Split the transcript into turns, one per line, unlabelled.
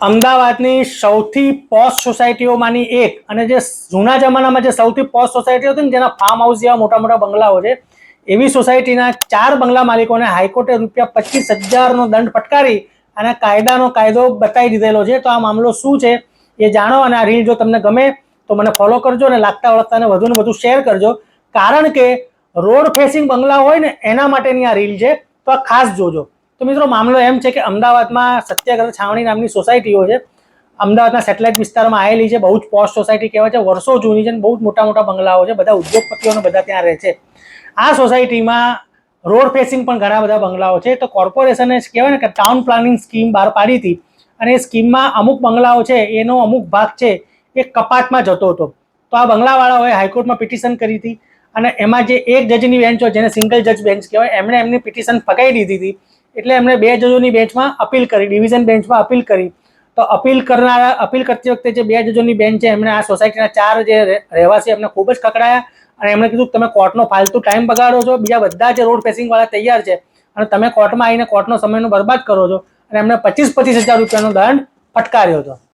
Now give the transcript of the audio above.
અમદાવાદની સૌથી પોશ સોસાયટીઓમાંની એક અને જે જૂના જમાનામાં જે સૌથી પોશ સોસાયટીઓ હતી ને, જેના ફાર્મ હાઉસ જેવા મોટા મોટા બંગલાઓ છે, એવી સોસાયટીના 4 બંગલા માલિકોને હાઈકોર્ટે ₹25,000નો દંડ ફટકારી અને કાયદો બતાવી દીધેલો છે. તો આ મામલો શું છે એ જાણો, અને આ રીલ જો તમને ગમે તો મને ફોલો કરજો અને લાગતા વળગતાને વધુને વધુ શેર કરજો, કારણ કે રોડ ફેસિંગ બંગલા હોય ને એના માટેની આ રીલ છે, તો આ ખાસ જોજો. તો મિત્રો, મામલો એમ છે કે અમદાવાદમાં સત્યાગ્રહ છાવણી નામની સોસાયટીઓ છે. અમદાવાદના સેટેલાઇટ વિસ્તારમાં આવેલી છે. બહુ જ પોશ સોસાયટી કહેવાય છે. વર્ષો જૂની છે. બહુ જ મોટા મોટા બંગલાઓ છે. બધા ઉદ્યોગપતિઓને બધા ત્યાં રહે છે. આ સોસાયટીમાં રોડ ફેસિંગ પણ ઘણા બધા બંગલાઓ છે. તો કોર્પોરેશને કહેવાય ને કે ટાઉન પ્લાનિંગ સ્કીમ બહાર પાડી હતી, અને એ સ્કીમમાં અમુક બંગલાઓ છે એનો અમુક ભાગ છે એ કપાતમાં જતો હતો. તો આ બંગલાવાળાઓએ હાઈકોર્ટમાં પિટિશન કરી હતી, અને એમાં જે એક જજની બેન્ચ હોય, જેને સિંગલ જજ બેન્ચ કહેવાય, એમણે એમની પિટિશન ફગાવી દીધી હતી. એટલે એમણે 2 જજોની બેન્ચમાં અપીલ કરી, ડિવિઝન બેન્ચમાં અપીલ કરી. તો અપીલ કરતી વખતે જે 2 જજોની બેન્ચ છે, એમણે આ સોસાયટીના 4 જે રહેવાસી એમને ખૂબ જ ખકડાયા, અને એમણે કીધું કે તમે કોર્ટનો ફાલતુ ટાઈમ બગાડો છો. બીજા બધા જે રોડ ફેસિંગ વાળા તૈયાર છે, અને તમે કોર્ટમાં આવીને કોર્ટનો સમયનો બરબાદ કરો છો. અને એમણે ₹25,000 દંડ ફટકાર્યો હતો.